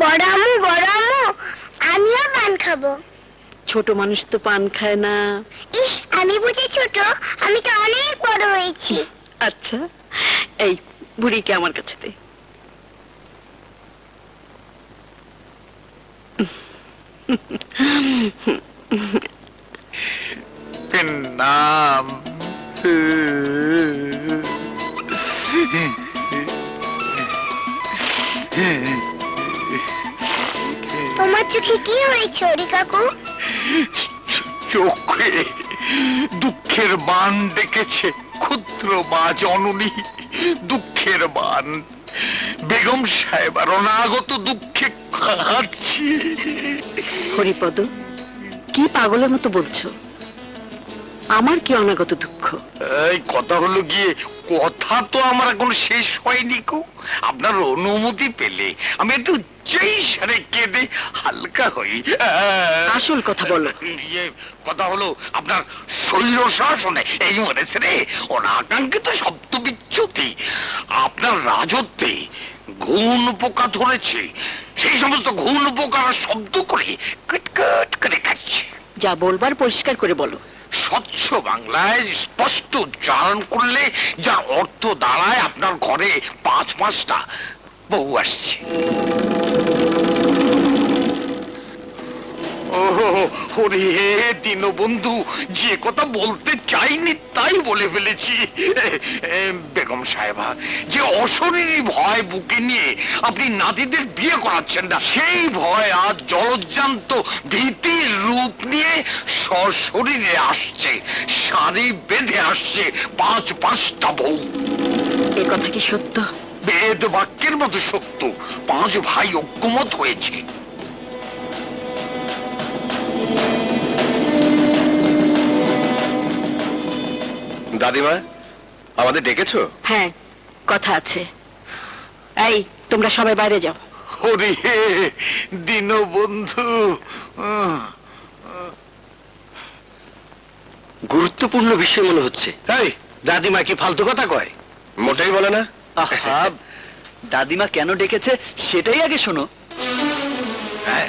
বড় আম্মু আমিও পান খাবো। ছোট মানুষ তো পান খায় না। ইস, আমি বুঝি ছোট, আমি তো অনেক বড় হয়েছি। আচ্ছা, এই বুড়িকে আমার কাছে দে। নাম তোমার চোখে কি হয়েছে হরি কাকু? চোখে দুঃখের বান ডেকেছে। ক্ষুদ্র মা জননী, দুঃখের বান। বেগম সাহেবার অনাগত দুঃখে কাঁদছি। হরিপদ, কি পাগলের মতো বলছো? আমার কি অনাগত দুঃখ? এই কথা হলো গিয়ে, কথা তো আমার এখন শেষ হয়নি কো। আপনার অনুমতি পেলে আমি একটু যেই সারে কেঁদে হালকা হই। আসল কথা বলো। কথা হলো আপনার শৈল শাসনে এই মরেছে রে অনাকাঙ্ক্ষিত শব্দ বিচ্যুতি। আপনার রাজত্বে ঘুণ পোকা ধরেছে, সেই সমস্ত ঘুণ পোকার শব্দ করে কটকট করে কাটছে। যা বলবার পরিষ্কার করে বলো। স্বচ্ছ বাংলায় স্পষ্ট উচ্চারণ করলে যার অর্থ দাঁড়ায় আপনার ঘরে 5-5টা বউ আসছে। ওরে দীনবন্ধু, যে কথা বলতে চাইনি তাই বলে ফেলেছি। বেগম সাহেবা, যে অশরীরী ভয় বুকে নিয়ে আপনি নাতিদের বিয়ে করাচ্ছেন না, সেই ভয় আজ জলজ্জান্ত ভীতির রূপ নিয়ে সশরীরে আসছে, সারি বেঁধে আসছে 5-5টা বউ। এ কথা কি সত্য? বেদ বাক্যের মতো সত্য। 5 ভাই ঐক্যমত হয়েছে। দাদিমা, আমাদের ডেকেছো? হ্যাঁ, কথা আছে। এই, তোমরা সবাই বাইরে যাও। হরি হে দীনবন্ধু। গুরুত্বপূর্ণ বিষয় মনে হচ্ছে। এই দাদিমা কি ফালতু কথা কয়? মোটেই বলে না। আহা, দাদিমা কেন ডেকেছে সেটাই আগে শোনো। হ্যাঁ,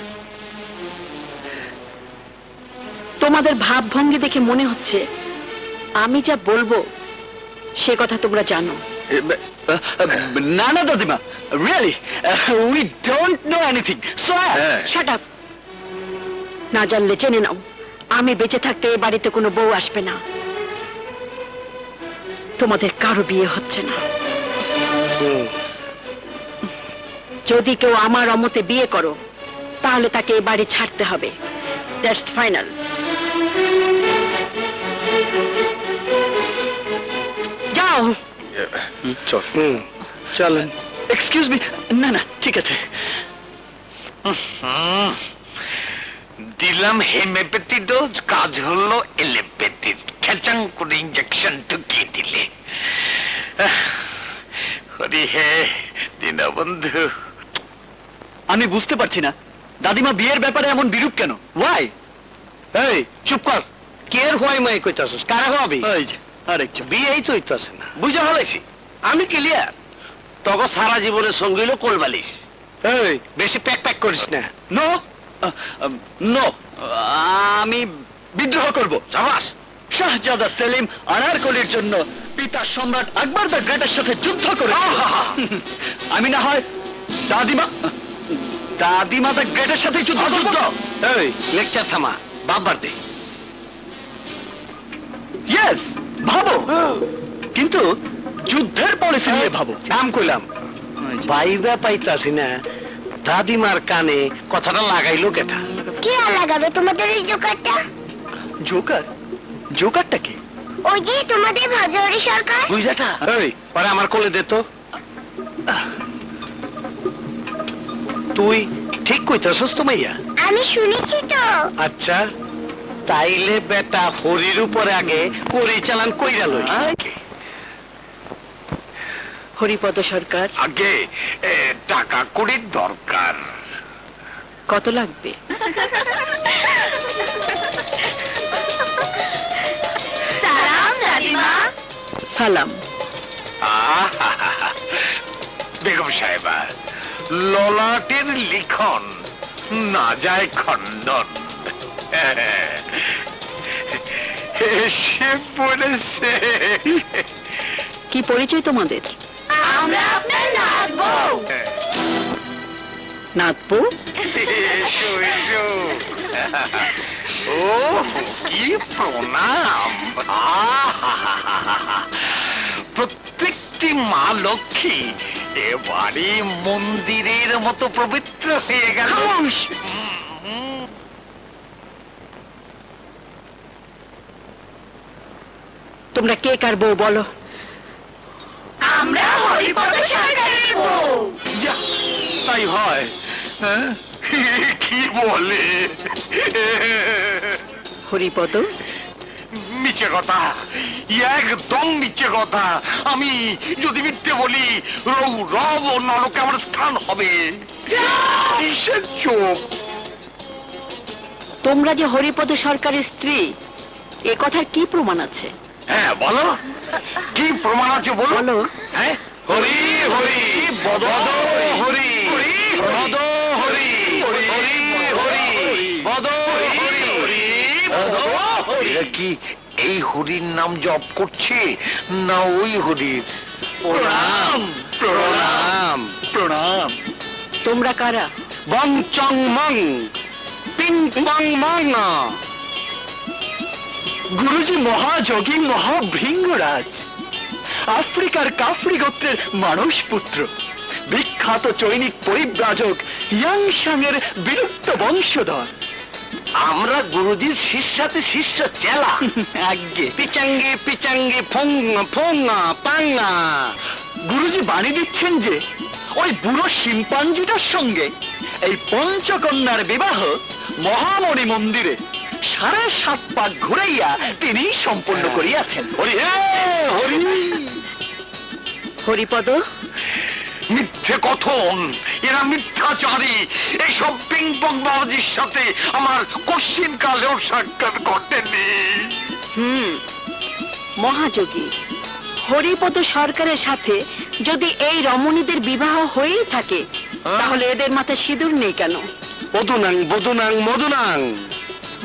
তোমাদের ভাবভঙ্গি দেখে মনে হচ্ছে আমি যা বলবো সে কথা তোমরা জানো। না না দাদিমা, really we don't know anything. Shut up. না জানলে জেনে নাও, আমি বেঁচে থাকতে এ বাড়িতে কোনো বউ আসবে না। তোমাদের কারো বিয়ে হচ্ছে না। যদি কেউ আমার অমতে বিয়ে করো তাহলে তাকে এ বাড়ি ছাড়তে হবে। That's final. যাও। চলেন। Excuse me. না না, ঠিক আছে। দিলাম হেমিওপ্যাথি ডোজ, কাজ হলো এলোপ্যাথি। খেচাং করে ইঞ্জেকশন ঢুকিয়ে দিলে। হরি হে দীনবন্ধু। আমি বুঝতে পারছি না দাদিমা বিয়ের ব্যাপারে এমন বিরূপ কেন? ওয়াই? এই চুপ কর। কের হয় মাই কইতাছস? কারা হবি? ওই যে আরেকজন। বিয়েই তো হইতাছে না। বুঝা হলাইছি আমি ক্লিয়ার। তবে সারা জীবনের সঙ্গে হইল কোলবালিশ। এই বেশি প্যাক প্যাক করিস না। নো নো, আমি বিদ্রোহ করব। সাবাস। শাহজাদা সেলিম আনারকলির জন্য পিতা সম্রাট আকবর দ্য গ্রেটের সাথে যুদ্ধ করেছিল। আমি না হয় দাদিমা দ্য গ্রেটের সাথে যুদ্ধ করব। এই লেকচার থামা, বাবার দে। ইয়েস, ভাবো, কিন্তু যুদ্ধের পলিসি নিয়ে ভাবো। নাম কইলাম বাইবা পাইতাছি না। দাদিমার কানে কথাটা লাগাইলো কেটা? কে লাগাবে তোমাদের এই জোকারটা? জোকার? জোকারটা কি? ওই যে তোমাদের ভাজহরি সরকার। বুঝাটা? এই পরে আমার কোলে দে তো। তুই ঠিক কইতাছস তো মাইয়া? আমি শুনেছি তো। আচ্ছা, তাইলে বেটা হরির উপরে আগে পরিচালন কইরা লই। হরিপদ সরকার। আগে টাকা কড়ির দরকার। কত লাগবে? সালাম দাদিমা। সালাম। বেগম সাহেবা, ললাটের লিখন না যায় খণ্ডন। এসে পড়েছে। কি পরিচয় তোমাদের? আমরা আপনার নাচবো। নাতবো? এসো এসো। ও কি প্রণাম। প্রত্যেকটি মা লক্ষ্মী এবারে মন্দিরের মতো পবিত্র হয়ে গেল। তোমরা কে কার বউ বলো? আমরা হরিপদ সরকারের বউ। যা, তাই হয়। হ্যাঁ? কি বলে? হরিপদ? মিছে কথা, একদম মিছে কথা। আমি যদি মিথ্যে বলি, রব ও নরকে আমার স্থান হবে। কিসের চোখ? তোমরা যে হরিপদ সরকারের স্ত্রী, এ কথার কি প্রমাণ আছে? হ্যাঁ বলো, কি প্রমাণ আছে বলো। বলো। হ্যাঁ, হরি হরি বদ হরি বদ হরি হরি হরি বদ হরি বদ হরি। এরা কি এই হরির নাম জপ করছে না ওই হরির? প্রণাম প্রণাম প্রণাম। তোমরা কারা? বং চং মং পিং পং মং। গুরুজি মহাযোগী মহাভৃঙ্গরাজ, আফ্রিকার কাফরি গোত্রের মানস পুত্র, বিখ্যাত চৈনিক পরিব্রাজক ইয়াংসাং এর বিলুপ্ত বংশধর। আমরা গুরুজির শিষ্যাতে শিষ্য চেলা। আজ্ঞে পিচাঙ্গে পিচাঙ্গে ফং ফং পাঙ্গা। গুরুজি বাণী দিচ্ছেন যে ওই বুড়ো শিম্পাঞ্জিটার সঙ্গে এই পঞ্চকন্যার বিবাহ মহামণি মন্দিরে 7.5 পাক ঘুরাইয়া তিনি সম্পূর্ণ করিয়াছেন। হরি হরি। হরিপদ? মিথ্যে কথন, এরা মিথ্যাচারী। এইসব পিং পং বাবাজির সাথে আমার কোশ্চিন কালেও সাক্ষাৎ ঘটেনি। মহাযোগী হরিপদ সরকারের সাথে যদি এই রমণীদের বিবাহ হয়েই থাকে, তাহলে এদের মাথায় সিঁদুর নেই কেন? বদুনাং বদুনাং মদুনাং।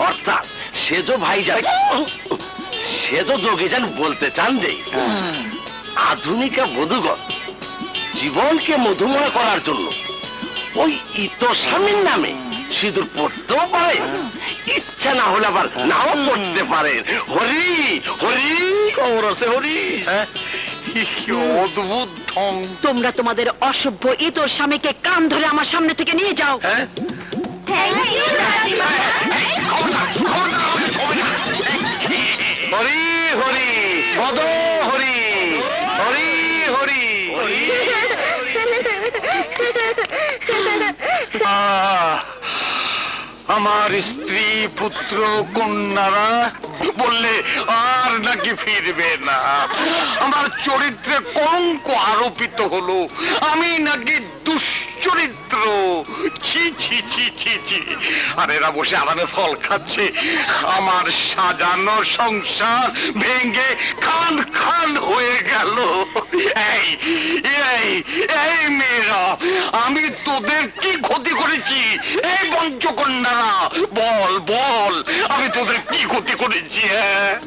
অর্থাৎ সেজ ভাইজান, সেজ যোগীজান বলতে চান যে আধুনিকা বধূগণ জীবনকে মধুময় করার জন্য ওই ইতর স্বামীর নামে সিঁদুর পড়তেও পারে, ইচ্ছা না হলে আবার নাও পড়তে পারে। হরি হরি খবর আছে হরি। অদ্ভুত ঢং। তোমরা তোমাদের অসভ্য ইতর স্বামীকে কান ধরে আমার সামনে থেকে নিয়ে যাও। হ্যাঁ, থ্যাংক ইউ দাদিমা। হরি হরি বদ হরি হরি হরি হরি। আমার স্ত্রী পুত্র কন্যারা বললে আর নাকি ফিরবে না। আমার চরিত্রে কলঙ্ক আরোপিত হলো, আমি নাকি দুশ্চরিত্র। ছি ছি ছি ছি ছি। আর এরা বসে আরামে ফল খাচ্ছে, আমার সাজানো সংসার ভেঙে খান খান হয়ে গেল। এই এই এই মেয়েরা, আমি তোদের কি ক্ষতি করেছি? এই পঞ্চকন্যারা বল বল, আমি তোদের কি ক্ষতি করেছি?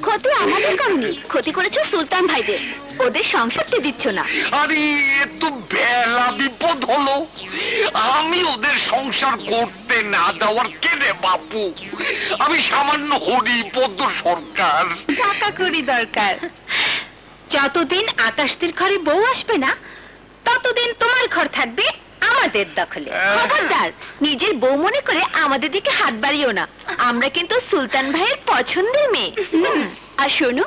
ক্ষতি আমাদের কারণে, ক্ষতি করেছো সুলতান ভাইদের। ওদের সংসারকে দিচ্ছ না। আরে তো বেলা বিপদ হলো। আমি ওদের সংসার করতে না দেওয়ার কে রে বাপু? আমি সামান্য হরিপদ সরকার। টাকা করি দরকার। যতদিন আকাশদের ঘরে বউ আসবে না, ততদিন তোমার ঘর থাকবে আমাদের দখলে। খবরদার, নিজের বউ মনে করে আমাদের দিকে হাত বাড়িও না। আমরা কিন্তু সুলতান ভাইয়ের পছন্দের মেয়ে। আর শোনো,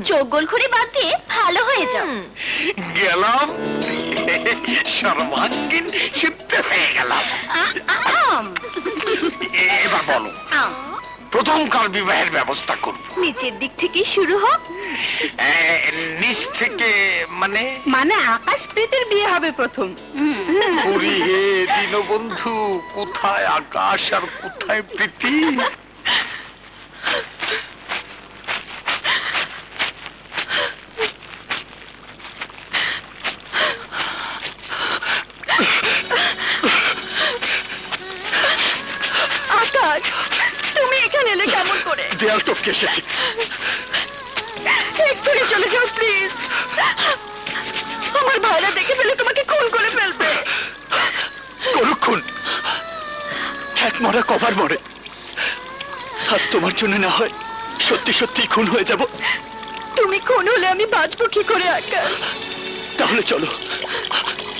চোখ গোল করে বাদ দিয়ে ভালো হয়ে যাও। গেলাম সর্বাঙ্গীন সিদ্ধ হয়ে গেলাম। এবার বলো, প্রথম কার বিবাহের ব্যবস্থা করব? নিচের দিক থেকে শুরু হোক। নিচ থেকে মানে? মানে আকাশ প্রীতির বিয়ে হবে প্রথম। পুরী হে দীনবন্ধু, কোথায় আকাশ আর কোথায় প্রীতি? গেলে কেমন করে? দেয়াল টপকে এসেছে। এক্ষুনি চলে যাও প্লিজ। আমার ভাইরা দেখে ফেলে তোমাকে খুন করে ফেলবে। করুক্ষণ এক মরা কবার মরে। আজ তোমার জন্য না হয় সত্যি সত্যি খুন হয়ে যাব। তুমি খুন হলে আমি বাঁচবো কি করে আকাশ? তাহলে চলো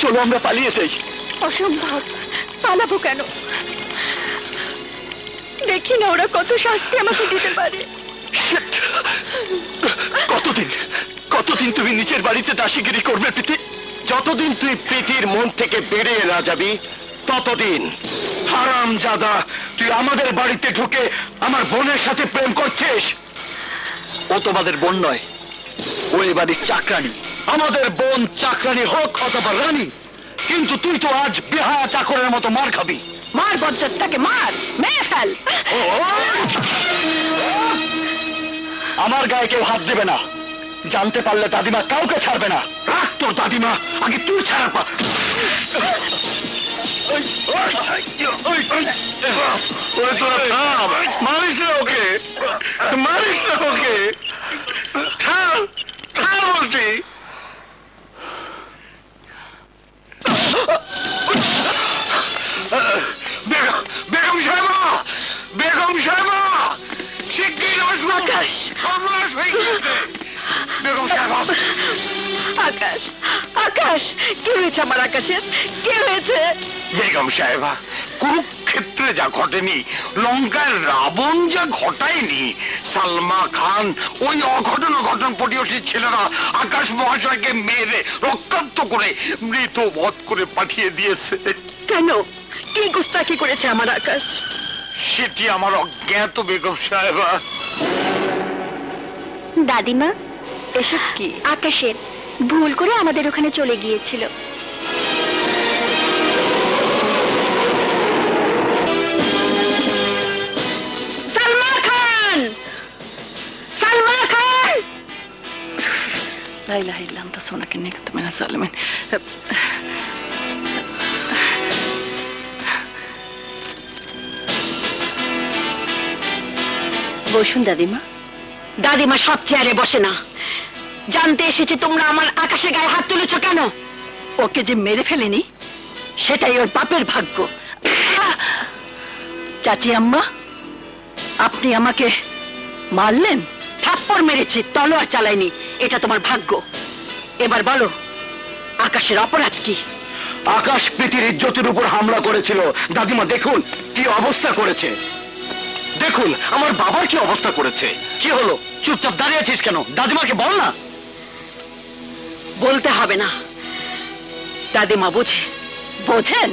চলো আমরা পালিয়ে যাই। অসম্ভব, পালাবো কেন? দেখি না ওরা কত শাস্তি আমাকে দিতে পারে। Shit! কতদিন তুমি নিজের বাড়িতে দাসীগিরি করবে প্রীতি? যতদিন তুই প্রীতির মন থেকে বেরিয়ে না যাবি ততদিন। হারামজাদা, তুই আমাদের বাড়িতে ঢুকে আমার বোনের সাথে প্রেম করছিস। ও তোমাদের বোন নয়, ও এ বাড়ির চাকরানি। আমাদের বোন চাকরানি হোক অথবা রানী, কিন্তু তুই তো আজ বেহায়া চাকরের মতো মার খাবি। মার বজ্জাতটাকে মার, মেরে ফেল। আমার গায়ে কেউ হাত দেবে না। জানতে পারলে দাদিমা কাউকে ছাড়বে না। রাখ তোর দাদিমা, আগে তুই ছাড়া পা। মারিস না ওকে, মারিস না ওকে, ছাড় ছাড় বলছি। বেগম সাহেবা, বেগম সাহেবা, শিগগির আসুন, সর্বনাশ হয়ে গেছে। বেগম সাহেবা। আকাশ, আকাশ, কি হয়েছে আমার আকাশের? কি হয়েছে? বেগম সাহেবা, কুরুক্ষেত্রে যা ঘটেনি, লঙ্কায় রাবণ যা ঘটায়নি, সালমা খান ওই অঘটন পটিয়সীর ছেলেরা আকাশ মহাশয়কে মেরে রক্তাক্ত করে মৃত বধ করে পাঠিয়ে দিয়েছে। কেন? কি গুস্তাখি করেছে আমার আকাশ? সেটি আমার অজ্ঞাত বেগম সাহেবা। দাদিমা, এসব কি? আকাশের ভুল করে আমাদের ওখানে চলে গিয়েছিল। সালমা খান! সালমা খান! লা ইলাহা ইল্লা আনতা সুবহানাকা ইন্নী কুনতু মিনাজ জালিমিন। বসুন দাদিমা। দাদিমা সব চেয়ারে বসে না। জানতে এসেছি তোমরা আমার আকাশের গায়ে হাত তুলেছ কেন? ওকে যে মেরে ফেলেনি সেটাই ওর বাপের ভাগ্য। চাচি আম্মা, আপনি আমাকে মারলেন, থাপ্পড় মেরেছি, তলোয়ার চালাইনি, এটা তোমার ভাগ্য। এবার বলো আকাশের অপরাধ কি? আকাশ প্রীতির ইজ্জতের উপর হামলা করেছিল। দাদিমা দেখুন কি অবস্থা করেছে, দেখুন আমার বাবার কি অবস্থা করেছে। কি হলো? চুপচাপ দাঁড়িয়ে আছিস কেন? দাদিমাকে বল না। বলতে হবে না, দাদিমা বোঝে। বোঝেন?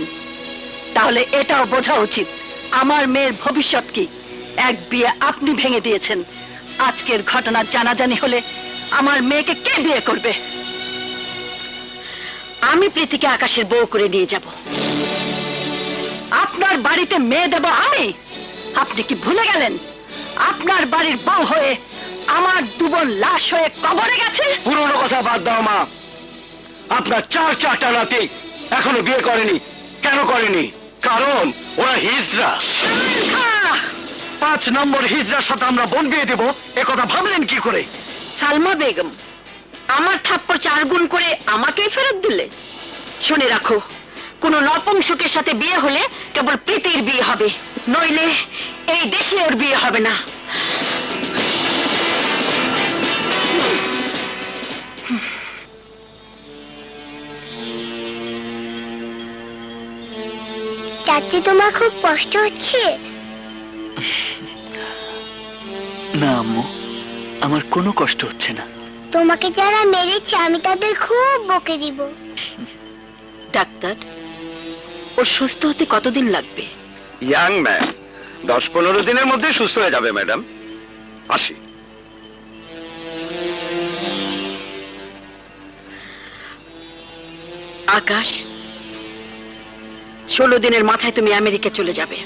তাহলে এটাও বোঝা উচিত আমার মেয়ের ভবিষ্যৎ কি। এক বিয়ে আপনি ভেঙে দিয়েছেন, আজকের ঘটনা জানাজানি হলে আমার মেয়েকে কে বিয়ে করবে? আমি প্রীতিকে আকাশের বউ করে নিয়ে যাব। আপনার বাড়িতে মেয়ে দেব আমি? আপনি কি ভুলে গেলেন আপনার বাড়ির বউ হয়ে আমার দুবোন লাশ হয়ে কবরে গেছে? পুরোনো কথা বাদ দাও মা, আপনার চারটা নাতি এখনো বিয়ে করেনি। কেন করেনি? কারণ ওরা হিজড়া। 5 নম্বর হিজড়ার সাথে আমরা বোন বিয়ে দেব, একথা ভাবলেন কি করে? সালমা বেগম, আমার থাপ্পড় 4 গুণ করে আমাকেই ফেরত দিলে। শুনে রাখো, কোন নপুংসকের সাথে বিয়ে হলে কেবল প্রীতির বিয়ে হবে, নইলে এই দেশে ওর বিয়ে হবে না। চাচি, তোমার খুব কষ্ট হচ্ছে? না আম্মু, আমার কোনো কষ্ট হচ্ছে না। তোমাকে যারা মেরেছে আমি তাদের খুব বকে দিব। ডাক্তার, ওর সুস্থ হতে কতদিন লাগবে? ইয়াং ম্যান, 10-15 দিনের মধ্যে সুস্থ হয়ে যাবে ম্যাডাম। আসি। আকাশ, 16 দিনের মাথায় তুমি আমেরিকা চলে যাবে।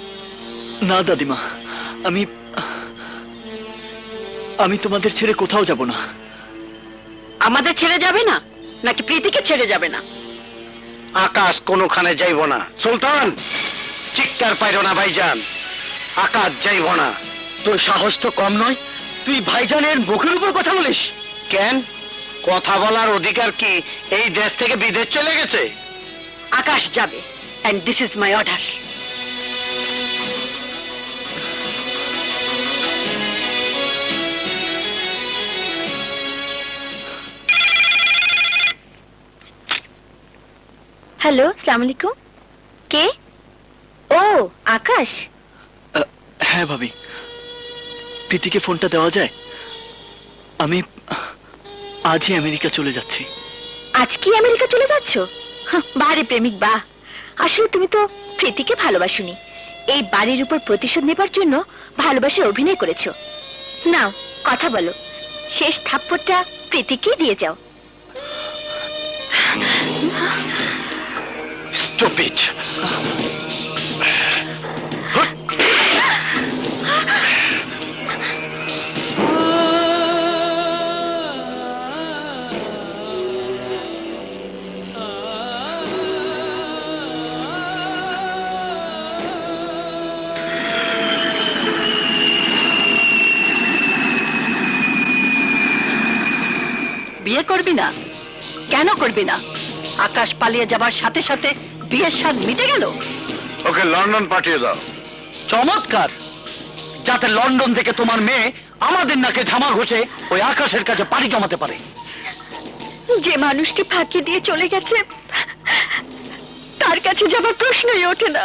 না দাদিমা, আমি তোমাদের ছেড়ে কোথাও যাব না। আমাদের ছেড়ে যাবে না নাকি প্রীতিকে ছেড়ে যাবে না? আকাশ কোনোখানে যাইব না। সুলতান, চিৎকার পাইরো না ভাইজান, আকাশ যাইব না। তোর সাহস তো কম নয়, তুই ভাইজানের মুখের উপর কথা বলিস। কেন কথা বলার অধিকার কি এই দেশ থেকে বিদেশ চলে গেছে? আকাশ যাবে, and this is my order. Hello, আসসালামু আলাইকুম। কে? ও আকাশ। হ্যাঁ ভাবি, প্রীতিকে ফোনটা দেওয়া যায়? আমি আজই আমেরিকা চলে যাচ্ছি। আজ কি আমেরিকা চলে যাচ্ছ? বাড়ি প্রেমিক বা, আসলে তুমি তো প্রীতিকে ভালোবাসুনি, এই বাড়ির উপর প্রতিশোধ নেবার জন্য ভালোবাসে অভিনয় করেছো। নাও কথা বলো, শেষ থাপ্পড়টা প্রীতিকে দিয়ে যাও। স্টুপিড। বিয়ে করবি না? কেন করবি না? আকাশ পালিয়ে যাবার সাথে সাথে বিয়ের স্বাদ মিটে গেল। ওকে লন্ডন পাঠিয়ে দাও। চমৎকার, যাতে লন্ডন থেকে তোমার মেয়ে আমাদের নাকে ঝামা ঘষে ওই আকাশের কাছে পাড়ি জমাতে পারে। যে মানুষটি ফাঁকি দিয়ে চলে গেছে তার কাছে যাবার প্রশ্নই ওঠে না।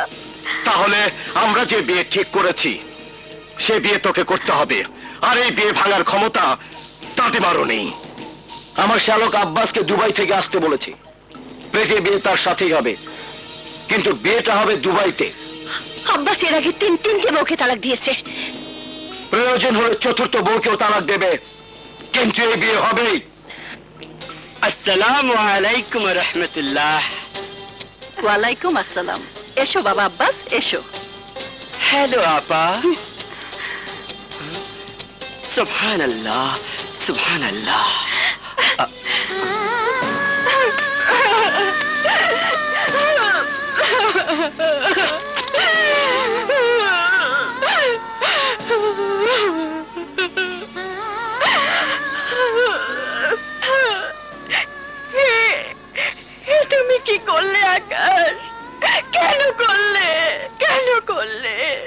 তাহলে আমরা যে বিয়ে ঠিক করেছি সে বিয়ে তোকে করতে হবে, আর এই বিয়ে ভাঙার ক্ষমতা দাদিমারও নেই। আমার শ্যালক আব্বাসকে দুবাই থেকে আসতে বলেছি, প্রেজে বিয়ে তার সাথেই হবে, কিন্তু বিয়েটা হবে দুবাইতে। আব্বাস এর আগে তিনটে বউকে তালাক দিয়েছে। প্রয়োজন হলে চতুর্থ বউকেও তালাক দেবে, কিন্তু এই বিয়ে হবেই। আসসালামু আলাইকুম রহমতুল্লাহ। ওয়ালাইকুম আসসালাম। এসো বাবা আব্বাস, এসো। হ্যালো আপা। সুবহানাল্লাহ সুবহানাল্লাহ।